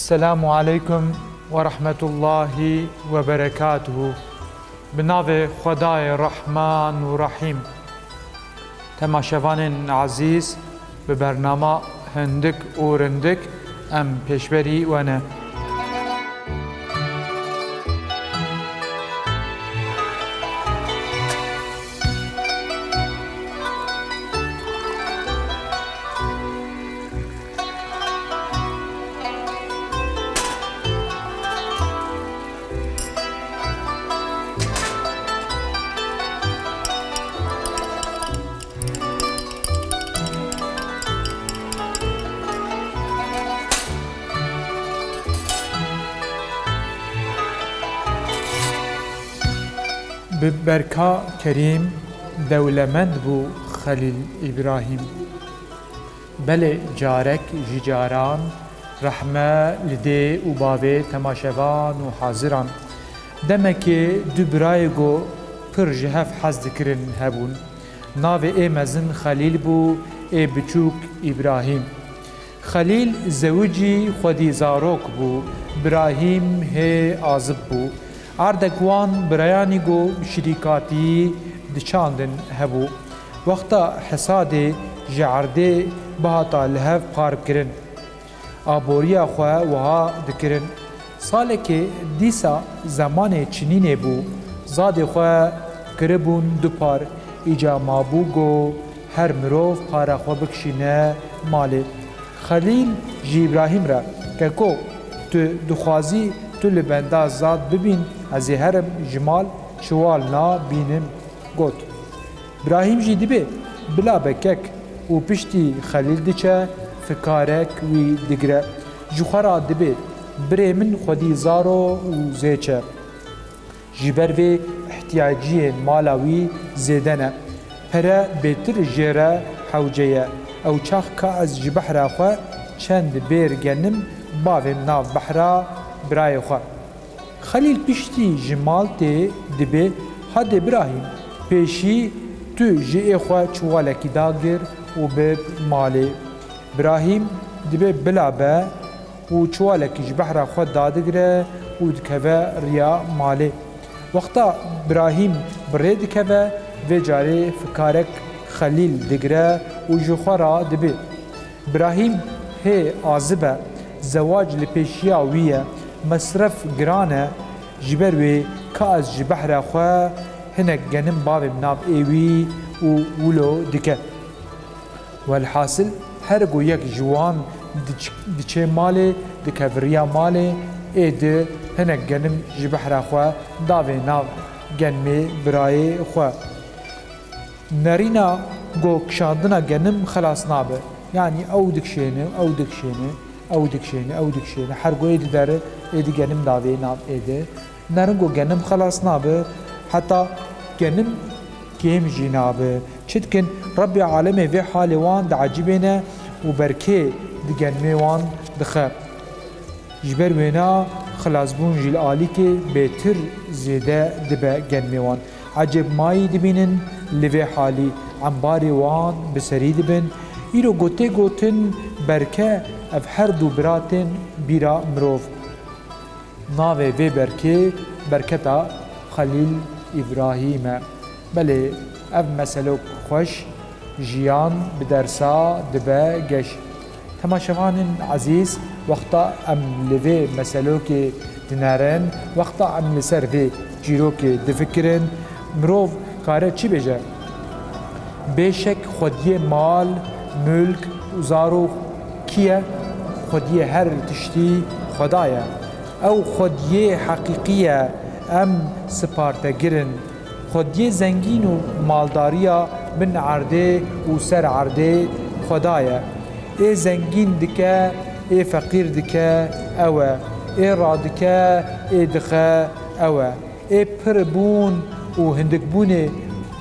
السلام عليكم ورحمة الله وبركاته. بناو خدای رحمان و رحیم. تماشاوان عزیز به برنامه هندک و رندک ام پیشبری ونه. ببركا كريم دولمند بو خليل إبراهيم بل جارك جيجاران رحمة لدي وباوي تماشوان وحاضران دمكي دبرايغو پر جهف حز دكرن هبون ناوي اي مزن خليل بو اي بچوك إبراهيم خليل زوجي خودي زاروك بو إبراهيم هي آزب بو اردگوان برایانی گو شریکاتی دچاندن هبو وقتا حساد جعرده بهاتا لهف قارب کرن آبوریا خواه وها دکرن ساله که دیسا زمان چنینه بو زاد خواه کربون دو پار ایجا مابو گو هر مروف پارا خواه بکشینه ماله خلیل جی ابراهیم را که کو تو دخوازی تو لبنده زاد ببین از هرم جمال شوال نا بینم گوت ابراهیم جی دبی بلا بکک و پشتی خلیل دچه فکارک وی دگره جوخرا دبی بری من خودی زارو و زیچه جبر وی احتیاجی مالاوی زیدنه پره بیتر جره حوجه او چاخ که از جبحره خواه چند بیر گنم باویم ناف بحره برای خواه خلیل پشتی جمال تی دبی هد ابراهیم پیشی تو جی خواه چوالکی داگر و به مالی ابراهیم دبی بلا به و چوالکی جبحر خود دادگره و دکوه ریا مالی وقتا ابراهیم بری دکوه و جاری فکارک خلیل دگره و جخورا دبی ابراهیم هی آزبه زواج لپیشیا ویه مصرف گرانه جبروی که از جبحر خواه هنک گنم باب مناب ایوی و ولو دکه والحاصل هر گو یک جوان دچه ماله دکه وریا ماله ایده هنک گنم جبحر خواه داوی ناب گنمی برای خواه نرینا گو کشاندنا گنم خلاص نابه یعنی او دکشینه او دکشینه او دکشینه او دکشینه هر گو ایده داره ایده گنم داوی ناب ایده نرنگو گنم خلاص نابه حتی گنم کیم جی نابه چتکن ربی عالمه وی حال وان دا عجیبینه و برکه دی گنمه وان دخه جبر وینا خلاص بون جیل آلی که بیتر زیده دبه گنمه وان عجب مایی دبینن لوی حالی عمباری وان بسری دبن ایرو گوته گوتن برکه اف هر دو براتن بیرا مروف ناوه وی برکه برکتا خلیل ابراهیم بله اف مسلوک خوش جیان بدرسا دبه گش تماشوان عزیز وقتا ام لوی مسلوک دنارن وقتا ام لسر وی جیروک دفکرن مروف کاره چی بجه؟ بیشک خودی مال ملک وزارو کیه؟ خودی هر تشتی خدایه او خودیه حقیقیه ام سپارته گرن خودیه زنگین و مالداریا من عرده و سر عرده خدایه ای زنگین دکه ای فقیر دکه اوه ای رادکه ای دخه اوه ای پربون و هندکبونه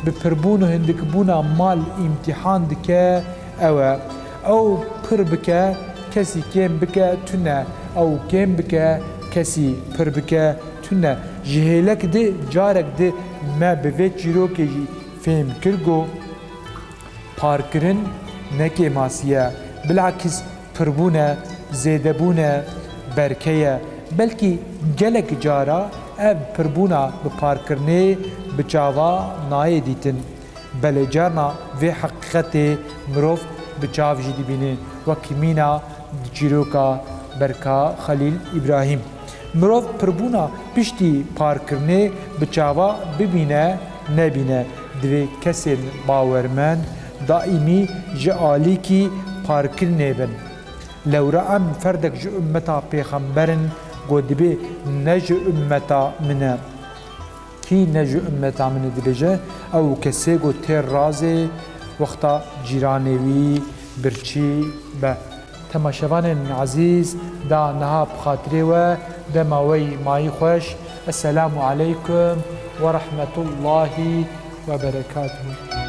بپربون و هندکبونه مال امتحان دکه اوه او پر بکه کسی کم بکه تونه او کم بکه کسی پر بکه تونه جهلک ده جارک ده ما بوید جیرو که فهم کرگو پارکرین نکه ماسیه بالعکس پربونه زیده بونه برکه بلکی گلک جارا ev pirbûna bi parkirnê bi çava nayê dîtin. Belê carna vê heqîqetê mirov bi çav jî dibîne wekî mîna çîroka Berka Xelîl İbrahîm. Mirov pirbûna piştî parkirnê bi çava bibîne nebîne. Divê kesên bawermend daîmî ji alîkî parkirnê bin. Lewra em ferdek ji ümmeta pêxemberin got dibê ne ji ümmeta min e. Kî ne ji ümmeta min e dibêje ew kesê got tê razê wexta cîranê wî birçî be. Temaşevanên ezîz da niha bi xatirê we dema wey mayî xweş. Esselamu aleykum ve rahmetullahi ve berekatuhu.